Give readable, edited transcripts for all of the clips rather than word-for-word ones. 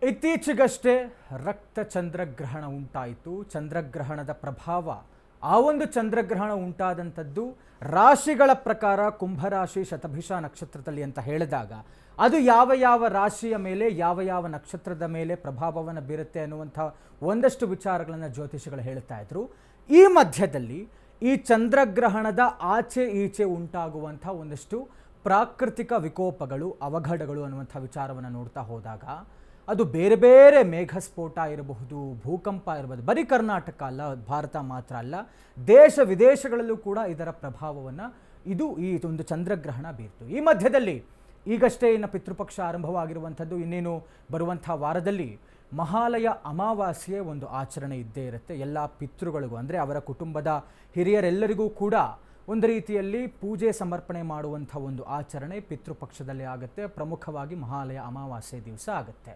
ಇತ್ತೀಚೆಗಷ್ಟೇ ರಕ್ತ ಚಂದ್ರಗ್ರಹಣ ಉಂಟಾಯಿತು. ಚಂದ್ರಗ್ರಹಣದ ಪ್ರಭಾವ, ಆ ಒಂದು ಚಂದ್ರಗ್ರಹಣ ಉಂಟಾದಂಥದ್ದು ರಾಶಿಗಳ ಪ್ರಕಾರ ಕುಂಭರಾಶಿ ಶತಭಿಷ ನಕ್ಷತ್ರದಲ್ಲಿ ಅಂತ ಹೇಳಿದಾಗ ಅದು ಯಾವ ಯಾವ ರಾಶಿಯ ಮೇಲೆ ಯಾವ ಯಾವ ನಕ್ಷತ್ರದ ಮೇಲೆ ಪ್ರಭಾವವನ್ನು ಬೀರುತ್ತೆ ಅನ್ನುವಂಥ ಒಂದಷ್ಟು ವಿಚಾರಗಳನ್ನು ಜ್ಯೋತಿಷಿಗಳು ಹೇಳ್ತಾ ಇದ್ರು. ಈ ಮಧ್ಯದಲ್ಲಿ ಈ ಚಂದ್ರಗ್ರಹಣದ ಆಚೆ ಈಚೆ ಉಂಟಾಗುವಂಥ ಒಂದಷ್ಟು ಪ್ರಾಕೃತಿಕ ವಿಕೋಪಗಳು, ಅವಘಡಗಳು ಅನ್ನುವಂಥ ವಿಚಾರವನ್ನು ನೋಡ್ತಾ ಹೋದಾಗ ಅದು ಬೇರೆ ಬೇರೆ ಮೇಘಸ್ಫೋಟ ಇರಬಹುದು, ಭೂಕಂಪ ಇರಬಹುದು. ಬರೀ ಕರ್ನಾಟಕ ಅಲ್ಲ, ಭಾರತ ಮಾತ್ರ ಅಲ್ಲ, ದೇಶ ವಿದೇಶಗಳಲ್ಲೂ ಕೂಡ ಇದರ ಪ್ರಭಾವವನ್ನು ಈ ಒಂದು ಚಂದ್ರಗ್ರಹಣ ಬೀರ್ತು. ಈ ಮಧ್ಯದಲ್ಲಿ ಈಗಷ್ಟೇ ಇನ್ನು ಪಿತೃಪಕ್ಷ ಆರಂಭವಾಗಿರುವಂಥದ್ದು, ಇನ್ನೇನು ಬರುವಂಥ ವಾರದಲ್ಲಿ ಮಹಾಲಯ ಅಮಾವಾಸ್ಯೆ ಒಂದು ಆಚರಣೆ ಇದ್ದೇ ಇರುತ್ತೆ. ಎಲ್ಲ ಪಿತೃಗಳಿಗೂ ಅಂದರೆ ಅವರ ಕುಟುಂಬದ ಹಿರಿಯರೆಲ್ಲರಿಗೂ ಕೂಡ ಒಂದು ರೀತಿಯಲ್ಲಿ ಪೂಜೆ ಸಮರ್ಪಣೆ ಮಾಡುವಂಥ ಒಂದು ಆಚರಣೆ ಪಿತೃಪಕ್ಷದಲ್ಲಿ ಆಗುತ್ತೆ. ಪ್ರಮುಖವಾಗಿ ಮಹಾಲಯ ಅಮಾವಾಸ್ಯೆ ದಿವಸ ಆಗುತ್ತೆ.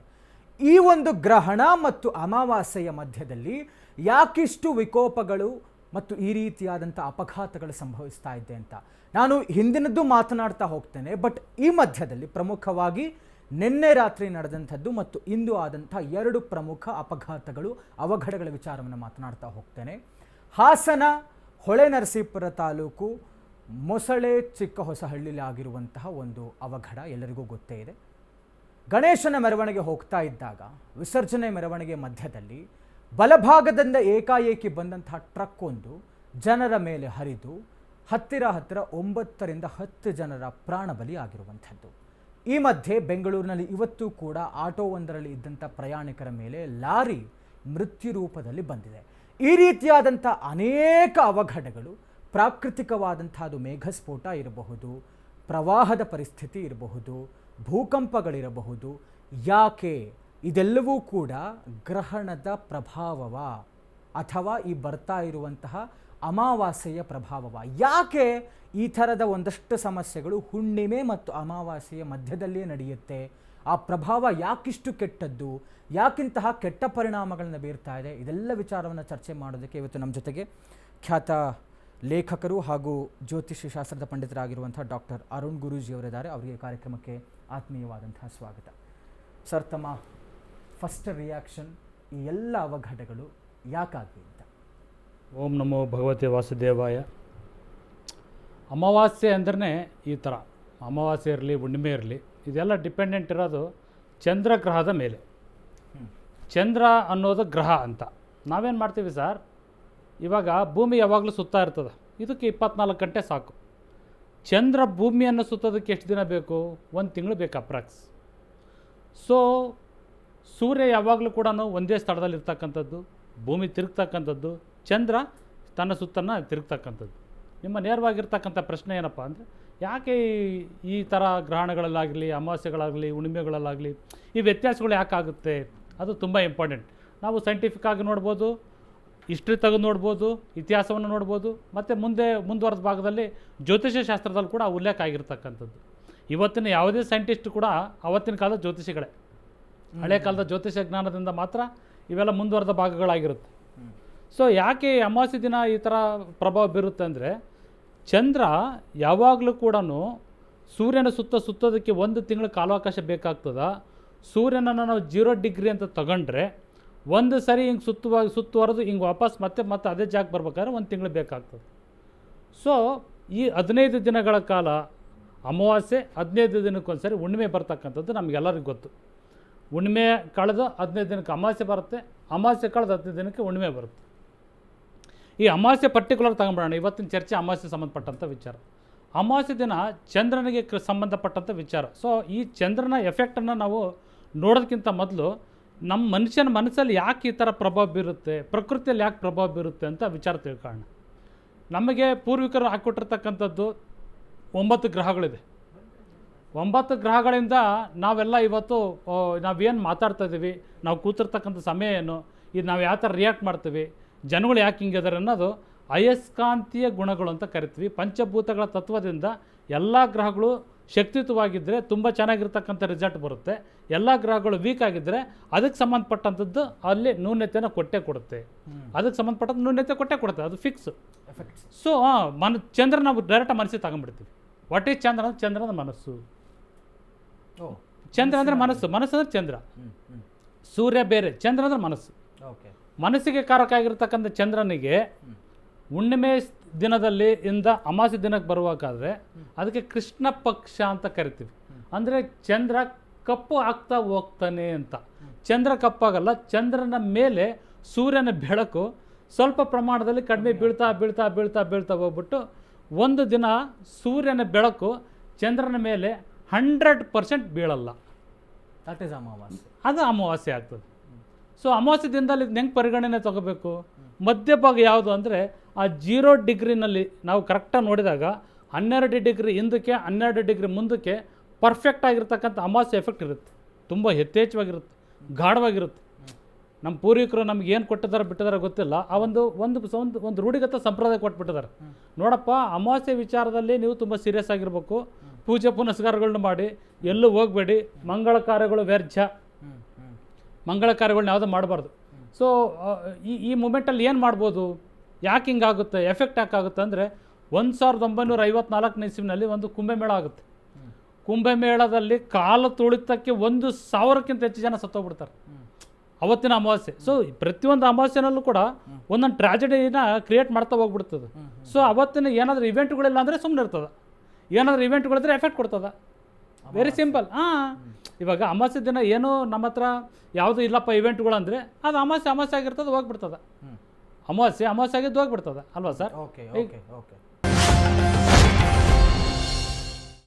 ಈ ಒಂದು ಗ್ರಹಣ ಮತ್ತು ಅಮಾವಾಸ್ಯೆಯ ಮಧ್ಯದಲ್ಲಿ ಯಾಕಿಷ್ಟು ವಿಕೋಪಗಳು ಮತ್ತು ಈ ರೀತಿಯಾದಂಥ ಅಪಘಾತಗಳು ಸಂಭವಿಸ್ತಾ ಇದೆ ಅಂತ ನಾನು ಹಿಂದಿನದ್ದು ಮಾತನಾಡ್ತಾ ಹೋಗ್ತೇನೆ. ಬಟ್ ಈ ಮಧ್ಯದಲ್ಲಿ ಪ್ರಮುಖವಾಗಿ ನಿನ್ನೆ ರಾತ್ರಿ ನಡೆದಂಥದ್ದು ಮತ್ತು ಇಂದು ಆದಂಥ ಎರಡು ಪ್ರಮುಖ ಅಪಘಾತಗಳು, ಅವಘಡಗಳ ವಿಚಾರವನ್ನು ಮಾತನಾಡ್ತಾ ಹೋಗ್ತೇನೆ. ಹಾಸನ ಹೊಳೆನರಸೀಪುರ ತಾಲೂಕು ಮೊಸಳೆ ಚಿಕ್ಕ ಹೊಸಹಳ್ಳಿಲಿ ಆಗಿರುವಂತಹ ಒಂದು ಅವಘಡ ಎಲ್ಲರಿಗೂ ಗೊತ್ತೇ ಇದೆ. ಗಣೇಶನ ಮೆರವಣಿಗೆ ಹೋಗ್ತಾ ಇದ್ದಾಗ ವಿಸರ್ಜನೆ ಮೆರವಣಿಗೆ ಮಧ್ಯದಲ್ಲಿ ಬಲಭಾಗದಿಂದ ಏಕಾಏಕಿ ಬಂದಂತಹ ಟ್ರಕ್ ಒಂದು ಜನರ ಮೇಲೆ ಹರಿದು ಹತ್ತಿರ 9 ರಿಂದ 10 ಜನರ ಪ್ರಾಣಬಲಿ ಆಗಿರುವಂಥದ್ದು. ಈ ಮಧ್ಯೆ ಬೆಂಗಳೂರಿನಲ್ಲಿ ಇವತ್ತು ಕೂಡ ಆಟೋ ಒಂದರಲ್ಲಿ ಇದ್ದಂಥ ಪ್ರಯಾಣಿಕರ ಮೇಲೆ ಲಾರಿ ಮೃತ್ಯು ರೂಪದಲ್ಲಿ ಬಂದಿದೆ. ಈ ರೀತಿಯಾದಂಥ ಅನೇಕ ಅವಘಡಗಳು, ಪ್ರಾಕೃತಿಕವಾದಂಥದ್ದು ಮೇಘಸ್ಫೋಟ ಇರಬಹುದು, ಪ್ರವಾಹದ ಪರಿಸ್ಥಿತಿ ಇರಬಹುದು, ಭೂಕಂಪಗಳಿರಬಹುದು. ಯಾಕೆ ಇದೆಲ್ಲವೂ ಕೂಡ ಗ್ರಹಣದ ಪ್ರಭಾವವ ಅಥವಾ ಈ ಬರ್ತಾ ಇರುವಂತಹ ಅಮಾವಾಸ್ಯೆಯ ಪ್ರಭಾವವ? ಯಾಕೆ ಈ ಥರದ ಒಂದಷ್ಟು ಸಮಸ್ಯೆಗಳು ಹುಣ್ಣಿಮೆ ಮತ್ತು ಅಮಾವಾಸ್ಯೆಯ ಮಧ್ಯದಲ್ಲಿಯೇ ನಡೆಯುತ್ತೆ? ಆ ಪ್ರಭಾವ ಯಾಕಿಷ್ಟು ಕೆಟ್ಟದ್ದು, ಯಾಕಿಂತಹ ಕೆಟ್ಟ ಪರಿಣಾಮಗಳನ್ನು ಬೀರ್ತಾ ಇದೆ? ಇದೆಲ್ಲ ವಿಚಾರವನ್ನು ಚರ್ಚೆ ಮಾಡೋದಕ್ಕೆ ಇವತ್ತು ನಮ್ಮ ಜೊತೆಗೆ ಖ್ಯಾತ ಲೇಖಕರು ಹಾಗೂ ಜ್ಯೋತಿಷ್ಯ ಶಾಸ್ತ್ರದ ಪಂಡಿತರಾಗಿರುವಂಥ ಡಾಕ್ಟರ್ ಅರುಣ್ ಗುರೂಜಿಯವರಿದ್ದಾರೆ. ಅವರಿಗೆ ಕಾರ್ಯಕ್ರಮಕ್ಕೆ ಆತ್ಮೀಯವಾದಂತಹ ಸ್ವಾಗತ. ಸರ್, ತಮ್ಮ ಫಸ್ಟ್ ರಿಯಾಕ್ಷನ್ ಈ ಎಲ್ಲ ಅವಘಡಗಳು ಯಾಕಾಗಿ ಅಂತ? ಓಂ ನಮೋ ಭಗವತೆ ವಾಸುದೇವಾಯ. ಅಮಾವಾಸ್ಯೆ ಅಂದ್ರೆ ಈ ಥರ ಅಮಾವಾಸ್ಯೆ ಇರಲಿ, ಹುಣ್ಣಿಮೆ ಇರಲಿ, ಇದೆಲ್ಲ ಡಿಪೆಂಡೆಂಟ್ ಇರೋದು ಚಂದ್ರಗ್ರಹದ ಮೇಲೆ. ಚಂದ್ರ ಅನ್ನೋದು ಗ್ರಹ ಅಂತ ನಾವೇನು ಮಾಡ್ತೀವಿ ಸರ್, ಇವಾಗ ಭೂಮಿ ಯಾವಾಗಲೂ ಸುತ್ತಾ ಇರ್ತದೆ, ಇದಕ್ಕೆ 24 ಗಂಟೆ ಸಾಕು. ಚಂದ್ರ ಭೂಮಿಯನ್ನು ಸುತ್ತೋದಕ್ಕೆ ಎಷ್ಟು ದಿನ ಬೇಕು? 1 ತಿಂಗಳು ಬೇಕು ಅಪ್ರಾಕ್ಸ್. ಸೊ ಸೂರ್ಯ ಯಾವಾಗಲೂ ಕೂಡ ಒಂದೇ ಸ್ಥಳದಲ್ಲಿ ಇರ್ತಕ್ಕಂಥದ್ದು, ಭೂಮಿ ತಿರುಗ್ತಕ್ಕಂಥದ್ದು, ಚಂದ್ರ ತನ್ನ ಸುತ್ತನ್ನು ತಿರುಗ್ತಕ್ಕಂಥದ್ದು. ನಿಮ್ಮ ನೇರವಾಗಿರ್ತಕ್ಕಂಥ ಪ್ರಶ್ನೆ ಏನಪ್ಪ ಅಂದರೆ, ಯಾಕೆ ಈ ಥರ ಗ್ರಹಣಗಳಲ್ಲಾಗಲಿ, ಅಮಾವಾಸ್ಯೆಗಳಾಗಲಿ, ಹುಣ್ಣಿಮೆಗಳಲ್ಲಾಗಲಿ ಈ ವ್ಯತ್ಯಾಸಗಳು ಯಾಕಾಗುತ್ತೆ? ಅದು ತುಂಬ ಇಂಪಾರ್ಟೆಂಟ್. ನಾವು ಸೈಂಟಿಫಿಕ್ ಆಗಿ ನೋಡ್ಬೋದು, ಹಿಸ್ಟ್ರಿ ತೆಗೆದು ನೋಡ್ಬೋದು, ಇತಿಹಾಸವನ್ನು ನೋಡ್ಬೋದು, ಮತ್ತು ಮುಂದುವರೆದ ಭಾಗದಲ್ಲಿ ಜ್ಯೋತಿಷ್ಯ ಶಾಸ್ತ್ರದಲ್ಲಿ ಕೂಡ ಉಲ್ಲೇಖ ಆಗಿರ್ತಕ್ಕಂಥದ್ದು. ಇವತ್ತಿನ ಯಾವುದೇ ಸೈಂಟಿಸ್ಟ್ ಕೂಡ ಆವತ್ತಿನ ಕಾಲದ ಜ್ಯೋತಿಷಿಗಳೇ. ಹಳೆ ಕಾಲದ ಜ್ಯೋತಿಷ್ಯ ಜ್ಞಾನದಿಂದ ಮಾತ್ರ ಇವೆಲ್ಲ ಮುಂದುವರೆದ ಭಾಗಗಳಾಗಿರುತ್ತೆ. ಸೊ ಯಾಕೆ ಅಮಾವಾಸ್ಯೆ ದಿನ ಈ ಥರ ಪ್ರಭಾವ ಬೀರುತ್ತೆ ಅಂದರೆ, ಚಂದ್ರ ಯಾವಾಗಲೂ ಕೂಡ ಸೂರ್ಯನ ಸುತ್ತೋದಕ್ಕೆ 1 ತಿಂಗಳ ಕಾಲಾವಕಾಶ ಬೇಕಾಗ್ತದೆ. ಸೂರ್ಯನನ್ನು ನಾವು 0 ಡಿಗ್ರಿ ಅಂತ ತಗೊಂಡ್ರೆ ಒಂದು ಸರಿ ಹಿಂಗೆ ಸುತ್ತುವರೆದು ಹಿಂಗೆ ವಾಪಸ್ ಮತ್ತೆ ಅದೇ ಜಾಗ ಬರ್ಬೇಕಾದ್ರೆ 1 ತಿಂಗಳು ಬೇಕಾಗ್ತದೆ. ಸೊ ಈ 15 ದಿನಗಳ ಕಾಲ ಅಮಾವಾಸ್ಯೆ, 15 ದಿನಕ್ಕೊಂದ್ಸರಿ ಹುಣ್ಣಿಮೆ ಬರ್ತಕ್ಕಂಥದ್ದು ನಮಗೆಲ್ಲರಿಗೂ ಗೊತ್ತು. ಹುಣ್ಣಿಮೆ ಕಳೆದು 15 ದಿನಕ್ಕೆ ಅಮಾವಾಸ್ಯೆ ಬರುತ್ತೆ, ಅಮಾವಾಸ್ಯೆ ಕಳೆದು 15 ದಿನಕ್ಕೆ ಹುಣ್ಣಿಮೆ ಬರುತ್ತೆ. ಈ ಅಮಾವಾಸ್ಯೆ ಪರ್ಟಿಕ್ಯುಲರ್ ತಗೊಂಡ್ಬಿಡೋಣ. ಇವತ್ತಿನ ಚರ್ಚೆ ಅಮಾವಾಸ್ಯೆ ಸಂಬಂಧಪಟ್ಟಂಥ ವಿಚಾರ. ಅಮಾವಾಸ್ಯೆ ದಿನ ಚಂದ್ರನಿಗೆ ಸಂಬಂಧಪಟ್ಟಂಥ ವಿಚಾರ. ಸೊ ಈ ಚಂದ್ರನ ಎಫೆಕ್ಟನ್ನು ನಾವು ನೋಡೋದಕ್ಕಿಂತ ಮೊದಲು ನಮ್ಮ ಮನುಷ್ಯನ ಮನಸ್ಸಲ್ಲಿ ಯಾಕೆ ಈ ಥರ ಪ್ರಭಾವ ಬೀರುತ್ತೆ, ಪ್ರಕೃತಿಯಲ್ಲಿ ಯಾಕೆ ಪ್ರಭಾವ ಬೀರುತ್ತೆ ಅಂತ ವಿಚಾರ ತಿಳ್ಕೊಳ್ಳೋಣ. ನಮಗೆ ಪೂರ್ವಿಕರು ಹಾಕ್ಕೊಟ್ಟಿರ್ತಕ್ಕಂಥದ್ದು 9 ಗ್ರಹಗಳಿದೆ. 9 ಗ್ರಹಗಳಿಂದ ನಾವೆಲ್ಲ ಇವತ್ತು ನಾವೇನು ಮಾತಾಡ್ತಾ ಇದ್ದೀವಿ, ನಾವು ಕೂತಿರ್ತಕ್ಕಂಥ ಸಮಯ ಏನು, ಇದು ನಾವು ಯಾವ ಥರ ರಿಯಾಕ್ಟ್ ಮಾಡ್ತೀವಿ, ಜನಗಳು ಯಾಕೆ ಹಿಂಗಿದ್ದಾರೆ ಅನ್ನೋದು ಅಯಸ್ಕಾಂತೀಯ ಗುಣಗಳು ಅಂತ ಕರಿತೀವಿ. ಪಂಚಭೂತಗಳ ತತ್ವದಿಂದ ಎಲ್ಲ ಗ್ರಹಗಳು ಶಕ್ತಿಯುತವಾಗಿದ್ದರೆ ತುಂಬ ಚೆನ್ನಾಗಿರ್ತಕ್ಕಂಥ ರಿಸಲ್ಟ್ ಬರುತ್ತೆ. ಎಲ್ಲ ಗ್ರಹಗಳು ವೀಕ್ ಆಗಿದ್ದರೆ ಅದಕ್ಕೆ ಸಂಬಂಧಪಟ್ಟಂಥದ್ದು ಅಲ್ಲಿ ನ್ಯೂನ್ಯತೆಯನ್ನು ಕೊಡುತ್ತೆ. ಅದಕ್ಕೆ ಸಂಬಂಧಪಟ್ಟಂಥ ನ್ಯೂನ್ಯತೆ ಕೊಡುತ್ತೆ, ಅದು ಫಿಕ್ಸ್. ಸೊ ಚಂದ್ರ ನಾವು ಡೈರೆಕ್ಟಾಗಿ ಮನಸ್ಸಿಗೆ ತಗೊಂಡ್ಬಿಡ್ತೀವಿ. ವಾಟ್ ಈಸ್ ಚಂದ್ರ ಅಂದರೆ ಚಂದ್ರನ ಮನಸ್ಸು. ಚಂದ್ರ ಅಂದರೆ ಮನಸ್ಸು, ಮನಸ್ಸು ಅಂದರೆ ಚಂದ್ರ. ಸೂರ್ಯ ಬೇರೆ, ಚಂದ್ರ ಅಂದರೆ ಮನಸ್ಸು. ಓಕೆ. ಮನಸ್ಸಿಗೆ ಕಾರಕ ಆಗಿರ್ತಕ್ಕಂಥ ಚಂದ್ರನಿಗೆ ಹುಣ್ಣಿಮೆ ದಿನದಲ್ಲಿ ಇಂದ ಅಮಾವಾಸ್ಯೆ ದಿನಕ್ಕೆ ಬರುವಾಗಾದರೆ ಅದಕ್ಕೆ ಕೃಷ್ಣ ಪಕ್ಷ ಅಂತ ಕರಿತೀವಿ. ಅಂದರೆ ಚಂದ್ರ ಕಪ್ಪು ಆಗ್ತಾ ಹೋಗ್ತಾನೆ ಅಂತ. ಚಂದ್ರ ಕಪ್ಪಾಗಲ್ಲ, ಚಂದ್ರನ ಮೇಲೆ ಸೂರ್ಯನ ಬೆಳಕು ಸ್ವಲ್ಪ ಪ್ರಮಾಣದಲ್ಲಿ ಕಡಿಮೆ ಬೀಳ್ತಾ ಬೀಳ್ತಾ ಬೀಳ್ತಾ ಬೀಳ್ತಾ ಹೋಗ್ಬಿಟ್ಟು ಒಂದು ದಿನ ಸೂರ್ಯನ ಬೆಳಕು ಚಂದ್ರನ ಮೇಲೆ 100% ಬೀಳಲ್ಲ. ದಟ್ ಈಸ್ ಅಮಾವಾಸ್ಯೆ. ಅದು ಅಮಾವಾಸ್ಯೆ ಆಗ್ತದೆ. ಸೊ ಅಮಾವಾಸ್ಯೆ ದಿನದಲ್ಲಿ ಹೆಂಗೆ ಪರಿಗಣನೆ ತಗೋಬೇಕು? ಮಧ್ಯಭಾಗ ಯಾವುದು ಅಂದರೆ ಆ 0 ಡಿಗ್ರಿನಲ್ಲಿ ನಾವು ಕರೆಕ್ಟಾಗಿ ನೋಡಿದಾಗ 12 ಡಿಗ್ರಿ ಹಿಂದಕ್ಕೆ 12 ಡಿಗ್ರಿ ಮುಂದಕ್ಕೆ ಪರ್ಫೆಕ್ಟ್ ಆಗಿರ್ತಕ್ಕಂಥ ಅಮಾವಾಸ್ಯೆ ಎಫೆಕ್ಟ್ ಇರುತ್ತೆ. ತುಂಬ ಯಥೇಚ್ಛವಾಗಿರುತ್ತೆ, ಗಾಢವಾಗಿರುತ್ತೆ. ನಮ್ಮ ಪೂರ್ವಿಕರು ನಮ್ಗೆ ಏನು ಕೊಟ್ಟಿದ್ದಾರೆ ಬಿಟ್ಟಿದ್ದಾರೆ ಗೊತ್ತಿಲ್ಲ. ಆ ಒಂದು ರೂಢಿಗತ ಸಂಪ್ರದಾಯ ಕೊಟ್ಬಿಟ್ಟಿದ್ದಾರೆ. ನೋಡಪ್ಪ, ಅಮಾವಾಸ್ಯೆ ವಿಚಾರದಲ್ಲಿ ನೀವು ತುಂಬ ಸೀರಿಯಸ್ ಆಗಿರಬೇಕು, ಪೂಜೆ ಪುನಸ್ಕಾರಗಳನ್ನ ಮಾಡಿ, ಎಲ್ಲೂ ಹೋಗಬೇಡಿ, ಮಂಗಳ ಕಾರ್ಯಗಳು ವ್ಯರ್ಥ, ಮಂಗಳ ಕಾರ್ಯಗಳನ್ನ ಯಾವುದೂ ಮಾಡಬಾರ್ದು. ಸೊ ಈ ಮೂಮೆಂಟಲ್ಲಿ ಏನು ಮಾಡ್ಬೋದು, ಯಾಕೆ ಹಿಂಗಾಗುತ್ತೆ, ಎಫೆಕ್ಟ್ ಯಾಕಾಗುತ್ತೆ ಅಂದರೆ 1954 ಇಸ್ವಿನಲ್ಲಿ ಒಂದು ಕುಂಭಮೇಳ ಆಗುತ್ತೆ. ಕುಂಭಮೇಳದಲ್ಲಿ ಕಾಲು ತುಳಿತಕ್ಕೆ 1,000ಕ್ಕಿಂತ ಹೆಚ್ಚು ಜನ ಸತ್ತೋಗ್ಬಿಡ್ತಾರೆ ಅವತ್ತಿನ ಅಮಾವಾಸ್ಯೆ. ಸೊ ಪ್ರತಿಯೊಂದು ಅಮಾವಾಸ್ಯೆನಲ್ಲೂ ಕೂಡ ಒಂದೊಂದು ಟ್ರಾಜಿಡಿನ ಕ್ರಿಯೇಟ್ ಮಾಡ್ತಾ ಹೋಗ್ಬಿಡ್ತದೆ. ಸೊ ಅವತ್ತಿನ ಏನಾದರೂ ಇವೆಂಟ್ಗಳಿಲ್ಲ ಅಂದರೆ ಸುಮ್ಮನೆ ಇರ್ತದೆ, ಏನಾದರೂ ಇವೆಂಟ್ಗಳಿದ್ರೆ ಎಫೆಕ್ಟ್ ಕೊಡ್ತದೆ. Very simple. ಇವಾಗ ಅಮಾವಾಸ್ಯೆ ದಿನ ಏನೋ ನಮ್ಮ ಹತ್ರ ಯಾವುದೂ ಇಲ್ಲಪ್ಪ ಇವೆಂಟ್ಗಳು ಅಂದರೆ ಅದು ಅಮಾವಾಸ್ಯೆ ಆಗಿರ್ತದೆ, ಹೋಗ್ಬಿಡ್ತದೆ. ಅಮಾವಾಸ್ಯೆ ಆಗಿದ್ದು ಹೋಗ್ಬಿಡ್ತದೆ ಅಲ್ವಾ ಸರ್? Okay okay okay.